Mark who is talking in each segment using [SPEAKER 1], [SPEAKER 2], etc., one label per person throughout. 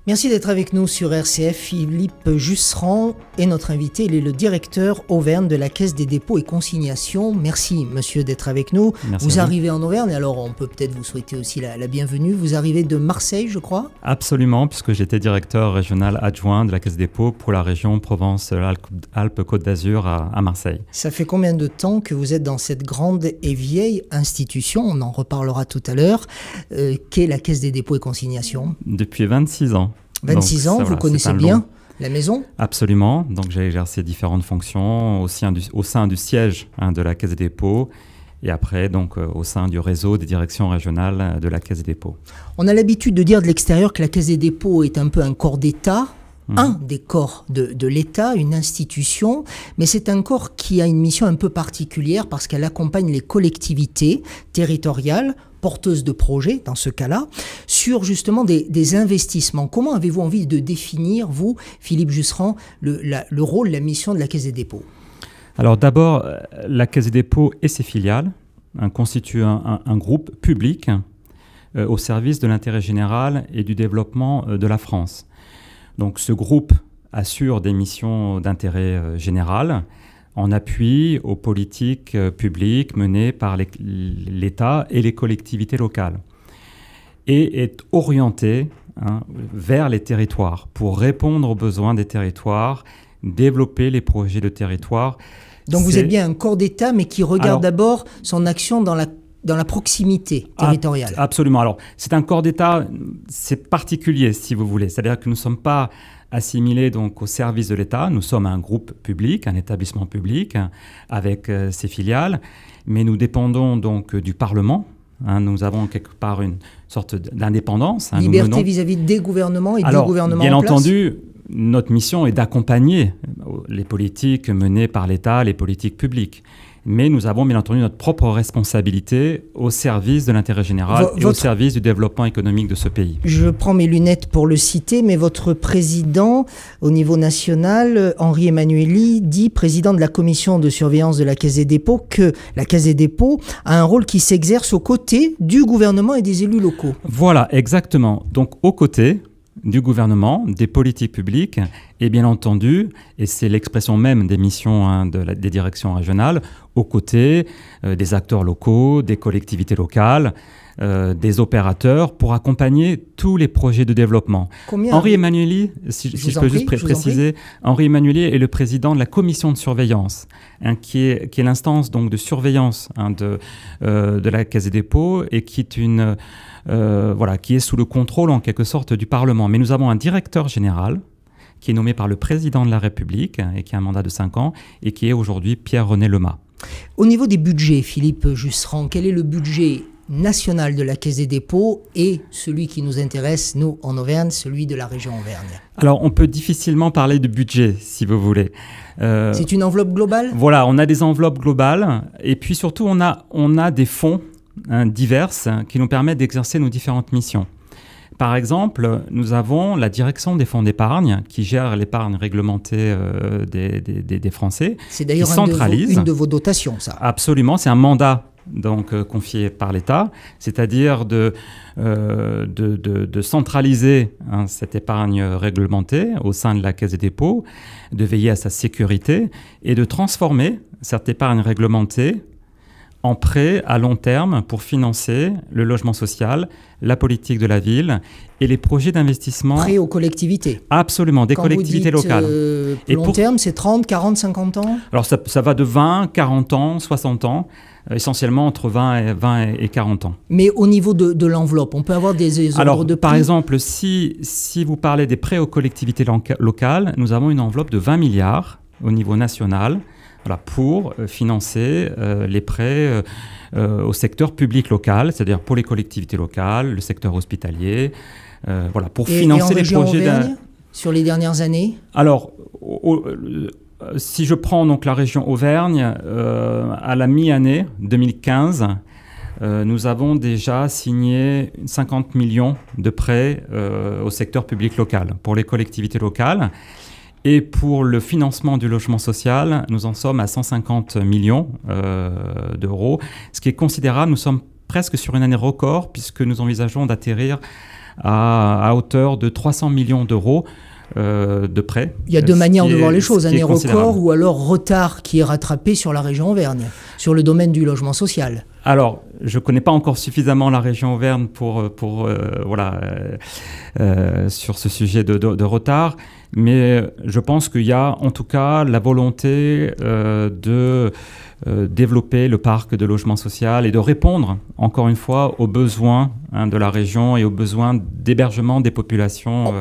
[SPEAKER 1] Merci d'être avec nous sur RCF. Philippe Jusserand est notre invité. Il est le directeur Auvergne de la Caisse des dépôts et consignations. Merci, monsieur, d'être avec nous.
[SPEAKER 2] Merci
[SPEAKER 1] vous arrivez en Auvergne, alors on peut peut-être vous souhaiter aussi la bienvenue. Vous arrivez de Marseille, je crois?
[SPEAKER 2] Absolument, puisque j'étais directeur régional adjoint de la Caisse des dépôts pour la région Provence-Alpes-Côte d'Azur à Marseille.
[SPEAKER 1] Ça fait combien de temps que vous êtes dans cette grande et vieille institution, on en reparlera tout à l'heure, qu'est la Caisse des dépôts et consignations?
[SPEAKER 2] Depuis 26 ans.
[SPEAKER 1] 26 ans, vous connaissez bien la maison?
[SPEAKER 2] Absolument. Donc j'ai exercé différentes fonctions au sein du siège de la Caisse des dépôts et après donc au sein du réseau des directions régionales de la Caisse des dépôts.
[SPEAKER 1] On a l'habitude de dire de l'extérieur que la Caisse des dépôts est un peu un corps d'État, un des corps de l'État, une institution, mais c'est un corps qui a une mission un peu particulière parce qu'elle accompagne les collectivités territoriales porteuse de projets, dans ce cas-là, sur justement des investissements. Comment avez-vous envie de définir, vous, Philippe Jusserand, le rôle, la mission de la Caisse des dépôts?
[SPEAKER 2] Alors d'abord, la Caisse des dépôts et ses filiales constituent un groupe public au service de l'intérêt général et du développement de la France. Donc ce groupe assure des missions d'intérêt général, en appui aux politiques publiques menées par l'État et les collectivités locales, et est orienté vers les territoires pour répondre aux besoins des territoires, développer les projets de territoire.
[SPEAKER 1] Donc vous êtes bien un corps d'État, mais qui regarde d'abord son action dans la proximité territoriale.
[SPEAKER 2] Absolument. Alors c'est un corps d'État, c'est particulier si vous voulez, c'est-à-dire que nous ne sommes pas assimilés donc au service de l'État. Nous sommes un groupe public, un établissement public avec ses filiales, mais nous dépendons donc du Parlement. Nous avons quelque part une sorte d'indépendance.
[SPEAKER 1] Liberté vis-à-vis des gouvernements et du gouvernement
[SPEAKER 2] bien
[SPEAKER 1] en place.
[SPEAKER 2] entendu, notre mission est d'accompagner les politiques menées par l'État, les politiques publiques. Mais nous avons bien entendu notre propre responsabilité au service de l'intérêt général et au service du développement économique de ce pays.
[SPEAKER 1] Je prends mes lunettes pour le citer, mais votre président au niveau national, Henri Emmanuelli, dit, président de la commission de surveillance de la Caisse des dépôts, que la Caisse des dépôts a un rôle qui s'exerce aux côtés du gouvernement et des élus locaux.
[SPEAKER 2] Voilà, exactement. Donc aux côtés du gouvernement, des politiques publiques et bien entendu, et c'est l'expression même des missions des directions régionales, aux côtés des acteurs locaux, des collectivités locales, des opérateurs pour accompagner tous les projets de développement. Henri Emmanuelli, si je peux juste préciser, Henri Emmanuelli est le président de la commission de surveillance, qui est l'instance donc de surveillance de la Caisse des dépôts et qui est qui est sous le contrôle en quelque sorte du Parlement. Mais nous avons un directeur général qui est nommé par le président de la République et qui a un mandat de 5 ans et qui est aujourd'hui Pierre-René Lemas.
[SPEAKER 1] Au niveau des budgets, Philippe Jusserand, quel est le budget national de la Caisse des dépôts et celui qui nous intéresse, nous, en Auvergne, celui de la région Auvergne?
[SPEAKER 2] Alors, on peut difficilement parler de budget, si vous voulez.
[SPEAKER 1] C'est une enveloppe globale?
[SPEAKER 2] Voilà, on a des enveloppes globales et puis surtout, on a des fonds divers qui nous permettent d'exercer nos différentes missions. Par exemple, nous avons la direction des fonds d'épargne qui gère l'épargne réglementée des Français.
[SPEAKER 1] C'est d'ailleurs une de vos dotations, ça.
[SPEAKER 2] Absolument, c'est un mandat donc confié par l'État, c'est-à-dire de centraliser cette épargne réglementée au sein de la Caisse des dépôts, de veiller à sa sécurité et de transformer cette épargne réglementée en prêt à long terme pour financer le logement social, la politique de la ville et les projets d'investissement.
[SPEAKER 1] Prêt aux collectivités?
[SPEAKER 2] Absolument, des collectivités locales.
[SPEAKER 1] Et long terme, c'est 30, 40, 50 ans?
[SPEAKER 2] Alors ça va de 20, 40 ans, 60 ans, essentiellement entre 20 et 40 ans.
[SPEAKER 1] Mais au niveau de l'enveloppe, on peut avoir des ordres de prix?
[SPEAKER 2] Par exemple, si vous parlez des prêts aux collectivités locales, nous avons une enveloppe de 20 milliards au niveau national. Pour financer les prêts au secteur public local, c'est-à-dire pour les collectivités locales, le secteur hospitalier, pour financer les projets
[SPEAKER 1] sur les dernières années.
[SPEAKER 2] Alors, si je prends donc la région Auvergne, à la mi-année 2015, nous avons déjà signé 50 millions de prêts au secteur public local pour les collectivités locales. Et pour le financement du logement social, nous en sommes à 150 millions d'euros, ce qui est considérable. Nous sommes presque sur une année record puisque nous envisageons d'atterrir à hauteur de 300 millions d'euros de prêts.
[SPEAKER 1] Il y a deux manières de voir les choses, année record ou alors retard qui est rattrapé sur la région Auvergne, sur le domaine du logement social.
[SPEAKER 2] Alors, je ne connais pas encore suffisamment la région Auvergne sur ce sujet de retard, mais je pense qu'il y a en tout cas la volonté de développer le parc de logement social et de répondre, encore une fois, aux besoins de la région et aux besoins d'hébergement des populations.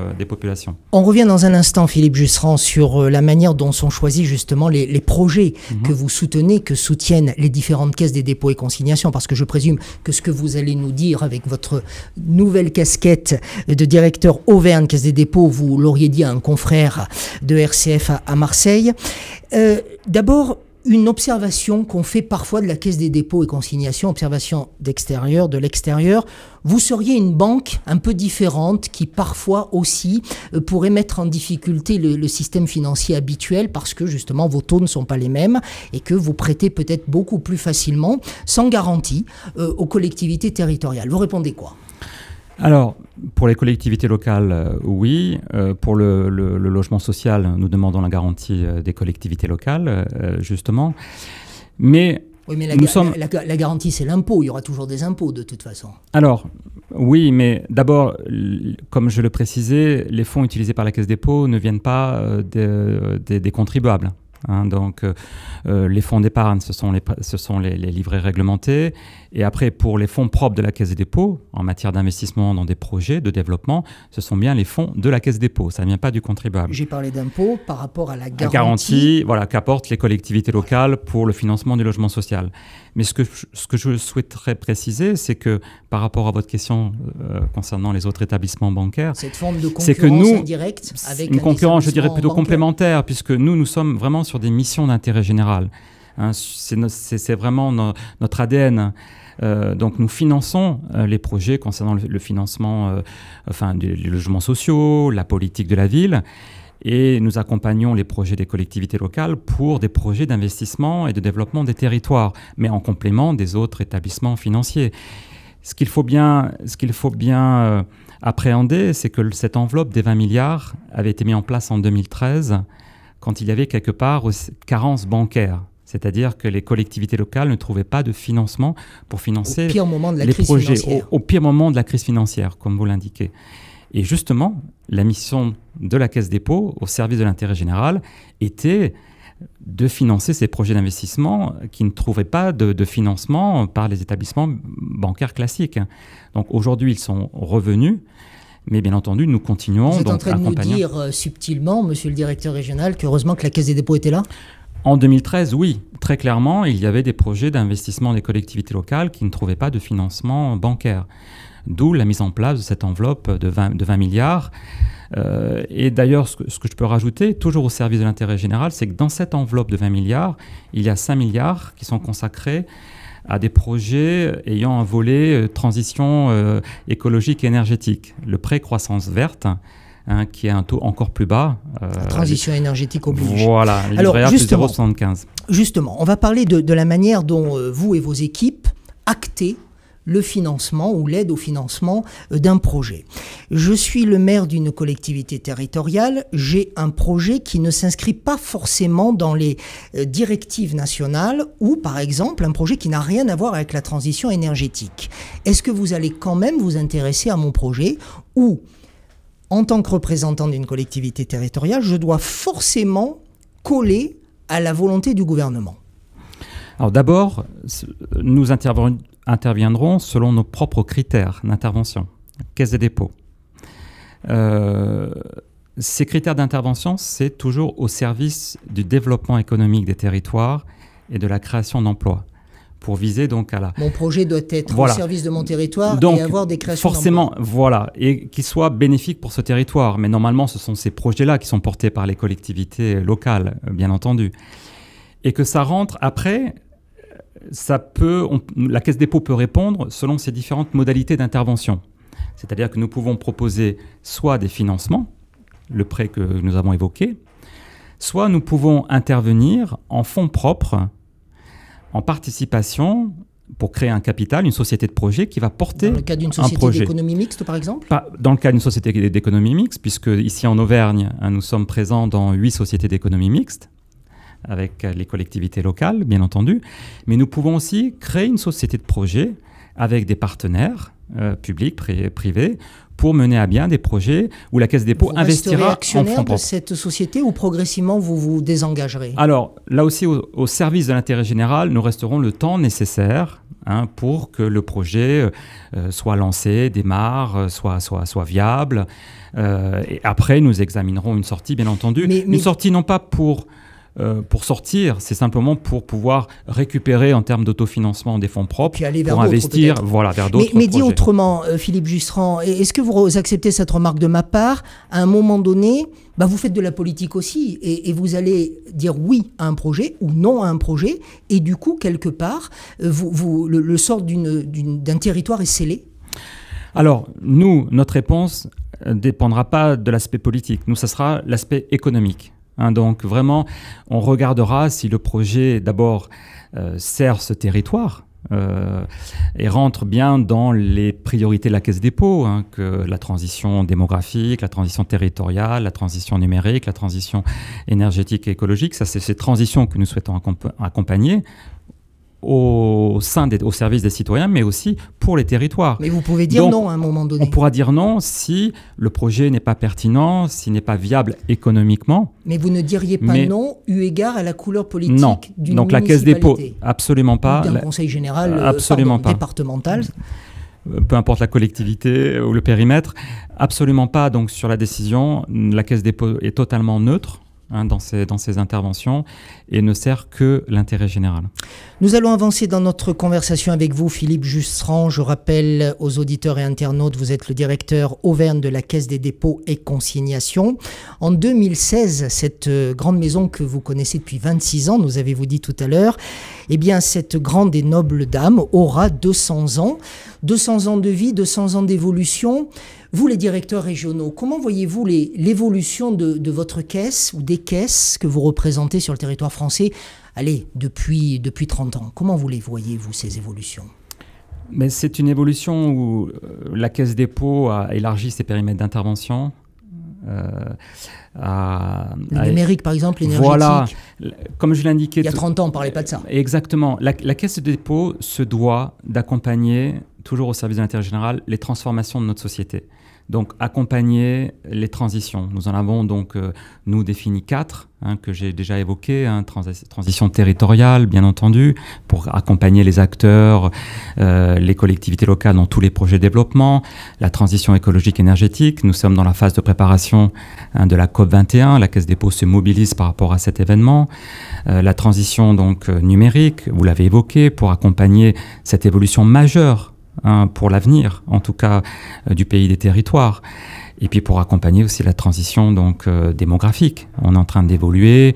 [SPEAKER 1] On revient dans un instant, Philippe Jusserand, sur la manière dont sont choisis justement les projets que vous soutenez, que soutiennent les différentes caisses des dépôts et consignations, parce que je présume que ce que vous allez nous dire avec votre nouvelle casquette de directeur Auvergne Caisse des dépôts, vous l'auriez dit à un confrère de RCF à Marseille. D'abord, une observation qu'on fait parfois de la Caisse des dépôts et consignations, observation d'extérieur, de l'extérieur. Vous seriez une banque un peu différente qui parfois aussi pourrait mettre en difficulté le système financier habituel parce que justement vos taux ne sont pas les mêmes et que vous prêtez peut-être beaucoup plus facilement, sans garantie, aux collectivités territoriales. Vous répondez quoi ?
[SPEAKER 2] Alors, pour les collectivités locales, oui. Pour le logement social, nous demandons la garantie des collectivités locales, justement. Mais,
[SPEAKER 1] oui, mais la garantie, c'est l'impôt. Il y aura toujours des impôts, de toute façon.
[SPEAKER 2] Alors, oui, mais d'abord, comme je le précisais, les fonds utilisés par la Caisse des dépôts ne viennent pas des contribuables. Donc, les fonds d'épargne, ce sont les livrets réglementés. Et après, pour les fonds propres de la Caisse des dépôts, en matière d'investissement dans des projets de développement, ce sont bien les fonds de la Caisse des dépôts. Ça ne vient pas du contribuable.
[SPEAKER 1] J'ai parlé d'impôts par rapport à la garantie.
[SPEAKER 2] La garantie, voilà, qu'apportent les collectivités locales pour le financement du logement social. Mais ce que je souhaiterais préciser, c'est que par rapport à votre question concernant les autres établissements bancaires,
[SPEAKER 1] cette forme de concurrence indirecte avec
[SPEAKER 2] une concurrence, je dirais, plutôt complémentaire, puisque nous sommes vraiment sur des missions d'intérêt général. C'est vraiment notre ADN. Donc nous finançons les projets concernant le financement des logements sociaux, la politique de la ville, et nous accompagnons les projets des collectivités locales pour des projets d'investissement et de développement des territoires, mais en complément des autres établissements financiers. Ce qu'il faut bien appréhender, c'est que cette enveloppe des 20 milliards avait été mise en place en 2013 quand il y avait quelque part carence bancaire. C'est-à-dire que les collectivités locales ne trouvaient pas de financement pour financer les projets au pire moment de la crise financière, comme vous l'indiquez. Et justement, la mission de la Caisse des dépôts au service de l'intérêt général était de financer ces projets d'investissement qui ne trouvaient pas de financement par les établissements bancaires classiques. Donc aujourd'hui, ils sont revenus. Mais bien entendu, nous continuons.
[SPEAKER 1] Vous êtes en train de nous dire subtilement, monsieur le directeur régional, qu'heureusement que la Caisse des dépôts était là ?
[SPEAKER 2] En 2013, oui, très clairement, il y avait des projets d'investissement des collectivités locales qui ne trouvaient pas de financement bancaire. D'où la mise en place de cette enveloppe de 20 milliards. Et d'ailleurs, ce que je peux rajouter, toujours au service de l'intérêt général, c'est que dans cette enveloppe de 20 milliards, il y a 5 milliards qui sont consacrés à des projets ayant un volet transition écologique et énergétique. Le prêt croissance verte, qui est un taux encore plus bas.
[SPEAKER 1] Transition énergétique oblige.
[SPEAKER 2] Voilà, livret A plus 0,75.
[SPEAKER 1] Justement, on va parler de la manière dont vous et vos équipes actez le financement ou l'aide au financement d'un projet. Je suis le maire d'une collectivité territoriale, j'ai un projet qui ne s'inscrit pas forcément dans les directives nationales ou par exemple un projet qui n'a rien à voir avec la transition énergétique. Est-ce que vous allez quand même vous intéresser à mon projet ou en tant que représentant d'une collectivité territoriale, je dois forcément coller à la volonté du gouvernement?
[SPEAKER 2] Alors d'abord, nous interviendrons selon nos propres critères d'intervention, Caisse des dépôts. Ces critères d'intervention, c'est toujours au service du développement économique des territoires et de la création d'emplois. Pour viser donc à la...
[SPEAKER 1] Mon projet doit être au service de mon territoire
[SPEAKER 2] donc,
[SPEAKER 1] et avoir des créations
[SPEAKER 2] forcément, voilà, et qu'il soit bénéfique pour ce territoire. Mais normalement, ce sont ces projets-là qui sont portés par les collectivités locales, bien entendu. Et que ça rentre après, la Caisse des dépôts peut répondre selon ces différentes modalités d'intervention. C'est-à-dire que nous pouvons proposer soit des financements, le prêt que nous avons évoqué, soit nous pouvons intervenir en fonds propres, en participation pour créer un capital, une société de projet qui va porter un projet.
[SPEAKER 1] Dans le cas d'une société d'économie mixte, par exemple?
[SPEAKER 2] Pas dans le cas d'une société d'économie mixte, puisque ici en Auvergne, nous sommes présents dans 8 sociétés d'économie mixte, avec les collectivités locales, bien entendu. Mais nous pouvons aussi créer une société de projet avec des partenaires publics, privés, pour mener à bien des projets où la Caisse des dépôts investira en fonds propres.
[SPEAKER 1] De cette société ou progressivement vous vous désengagerez?
[SPEAKER 2] Alors là aussi, au service de l'intérêt général, nous resterons le temps nécessaire pour que le projet soit lancé, démarre, soit viable. Et après, nous examinerons une sortie, bien entendu. Une sortie non pas pour sortir, c'est simplement pour pouvoir récupérer en termes d'autofinancement des fonds propres, pour investir vers d'autres projets.
[SPEAKER 1] Mais dit autrement, Philippe Justran, est-ce que vous acceptez cette remarque de ma part? À un moment donné, vous faites de la politique aussi et vous allez dire oui à un projet ou non à un projet et du coup, quelque part, le sort d'un territoire est scellé?
[SPEAKER 2] Alors, notre réponse ne dépendra pas de l'aspect politique. Nous, ça sera l'aspect économique. Donc vraiment, on regardera si le projet d'abord sert ce territoire et rentre bien dans les priorités de la Caisse des dépôts, que la transition démographique, la transition territoriale, la transition numérique, la transition énergétique et écologique. Ça, c'est ces transitions que nous souhaitons accompagner au service des citoyens, mais aussi pour les territoires.
[SPEAKER 1] Mais vous pouvez dire non à un moment donné.
[SPEAKER 2] On pourra dire non si le projet n'est pas pertinent, s'il n'est pas viable économiquement.
[SPEAKER 1] Mais vous ne diriez pas non eu égard à la couleur politique d'une municipalité.
[SPEAKER 2] Donc la Caisse des dépôts, absolument pas.
[SPEAKER 1] D'un conseil général départemental.
[SPEAKER 2] Peu importe la collectivité ou le périmètre, absolument pas. Donc sur la décision, la Caisse des dépôts est totalement neutre dans ces interventions et ne sert que l'intérêt général.
[SPEAKER 1] Nous allons avancer dans notre conversation avec vous, Philippe Justran. Je rappelle aux auditeurs et internautes, vous êtes le directeur Auvergne de la Caisse des dépôts et consignations. En 2016, cette grande maison que vous connaissez depuis 26 ans, nous avez-vous dit tout à l'heure, eh bien cette grande et noble dame aura 200 ans. 200 ans de vie, 200 ans d'évolution. Vous, les directeurs régionaux, comment voyez-vous l'évolution de votre caisse ou des caisses que vous représentez sur le territoire français, depuis 30 ans? Comment vous les voyez, vous, ces évolutions?
[SPEAKER 2] Mais c'est une évolution où la Caisse des dépôts a élargi ses périmètres d'intervention.
[SPEAKER 1] Le numérique, par exemple, l'énergétique.
[SPEAKER 2] Voilà, comme je l'indiquais.
[SPEAKER 1] Il y a 30 ans, on ne parlait pas de ça.
[SPEAKER 2] Exactement. La Caisse des dépôts se doit d'accompagner, toujours au service de l'intérêt général, les transformations de notre société. Donc, accompagner les transitions. Nous en avons donc, nous, défini 4, que j'ai déjà évoquées. Transition territoriale, bien entendu, pour accompagner les acteurs, les collectivités locales dans tous les projets de développement. La transition écologique énergétique. Nous sommes dans la phase de préparation de la COP21. La Caisse des dépôts se mobilise par rapport à cet événement. La transition donc numérique, vous l'avez évoqué, pour accompagner cette évolution majeure pour l'avenir, en tout cas, du pays des territoires. Et puis pour accompagner aussi la transition démographique. On est en train d'évoluer,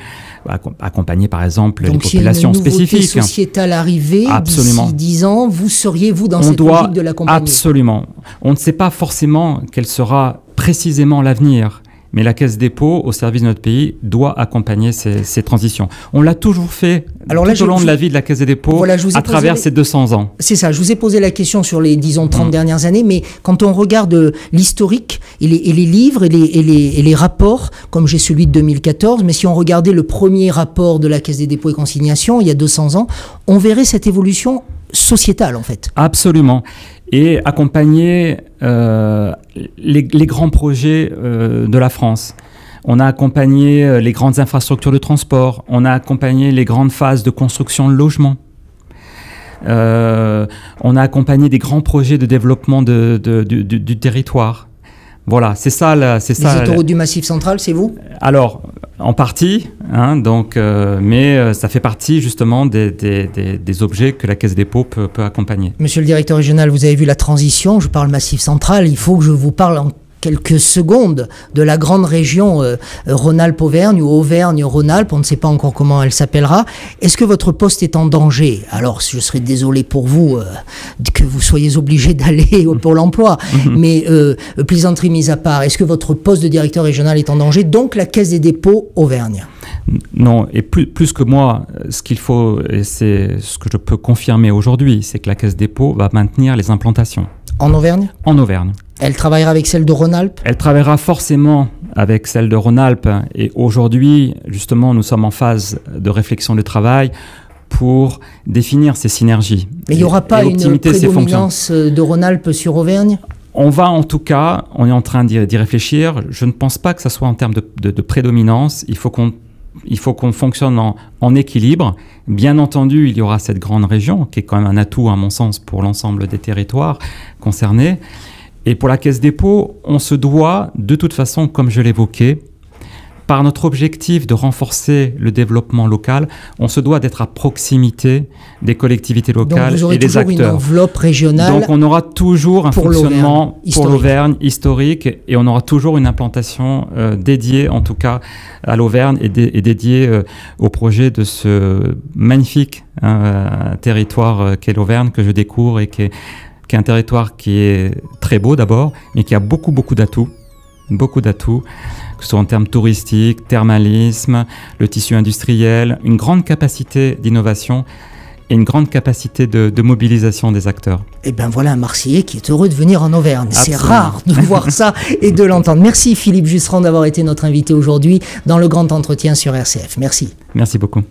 [SPEAKER 2] accompagner par exemple les populations spécifiques.
[SPEAKER 1] Donc s'il y a une nouveauté sociétale arrivée, d'ici 10 ans, vous seriez, vous, dans cette logique de l'accompagner?
[SPEAKER 2] Absolument. On ne sait pas forcément quel sera précisément l'avenir. Mais la Caisse des dépôts, au service de notre pays, doit accompagner ces transitions. On l'a toujours fait tout au long de la vie de la Caisse des dépôts, à travers ces 200 ans.
[SPEAKER 1] C'est ça, je vous ai posé la question sur les, disons, 30 dernières années, mais quand on regarde l'historique et les livres et les rapports, comme j'ai celui de 2014, mais si on regardait le premier rapport de la Caisse des dépôts et consignations, il y a 200 ans, on verrait cette évolution sociétale, en fait.
[SPEAKER 2] Absolument. Et accompagner les grands projets de la France. On a accompagné les grandes infrastructures de transport, on a accompagné les grandes phases de construction de logements. On a accompagné des grands projets de développement du territoire. Voilà, c'est ça. Les
[SPEAKER 1] autoroutes du Massif central, c'est vous?
[SPEAKER 2] Alors, en partie, mais ça fait partie justement des objets que la Caisse des dépôts peut accompagner.
[SPEAKER 1] Monsieur le directeur régional, vous avez vu la transition, je parle Massif central, il faut que je vous parle en quelques secondes de la grande région Rhône-Alpes-Auvergne ou Auvergne-Rhône-Alpes, on ne sait pas encore comment elle s'appellera. Est-ce que votre poste est en danger? Alors, je serais désolé pour vous que vous soyez obligé d'aller au Pôle emploi, mais plaisanterie mise à part, est-ce que votre poste de directeur régional est en danger? Donc la Caisse des dépôts Auvergne.
[SPEAKER 2] Non, et plus que moi, ce qu'il faut, et c'est ce que je peux confirmer aujourd'hui, c'est que la Caisse des Dépôts va maintenir les implantations.
[SPEAKER 1] En Auvergne?
[SPEAKER 2] En Auvergne.
[SPEAKER 1] Elle travaillera avec celle de Rhône-Alpes?
[SPEAKER 2] Elle travaillera forcément avec celle de Rhône-Alpes. Et aujourd'hui, justement, nous sommes en phase de réflexion de travail pour définir ces synergies.
[SPEAKER 1] Mais il n'y aura pas une prédominance de Rhône-Alpes sur Auvergne? On
[SPEAKER 2] est en train d'y réfléchir. Je ne pense pas que ça soit en termes de prédominance. Il faut qu'on fonctionne en équilibre. Bien entendu, il y aura cette grande région, qui est quand même un atout, à mon sens, pour l'ensemble des territoires concernés. Et pour la Caisse des Dépôts, on se doit, de toute façon, comme je l'évoquais, par notre objectif de renforcer le développement local, on se doit d'être à proximité des collectivités locales et des acteurs. Donc vous aurez toujours une
[SPEAKER 1] enveloppe régionale.
[SPEAKER 2] Donc on aura toujours un fonctionnement pour l'Auvergne historique et on aura toujours une implantation dédiée, en tout cas, à l'Auvergne et dédiée au projet de ce magnifique territoire qu'est l'Auvergne, que je découvre et qui est un territoire qui est très beau d'abord, mais qui a beaucoup d'atouts. Que ce soit en termes touristiques, thermalisme, le tissu industriel, une grande capacité d'innovation et une grande capacité de mobilisation des acteurs.
[SPEAKER 1] Et bien voilà un Marseillais qui est heureux de venir en Auvergne. C'est rare de voir ça et de l'entendre. Merci Philippe Jusserand d'avoir été notre invité aujourd'hui dans le grand entretien sur RCF. Merci.
[SPEAKER 2] Merci beaucoup.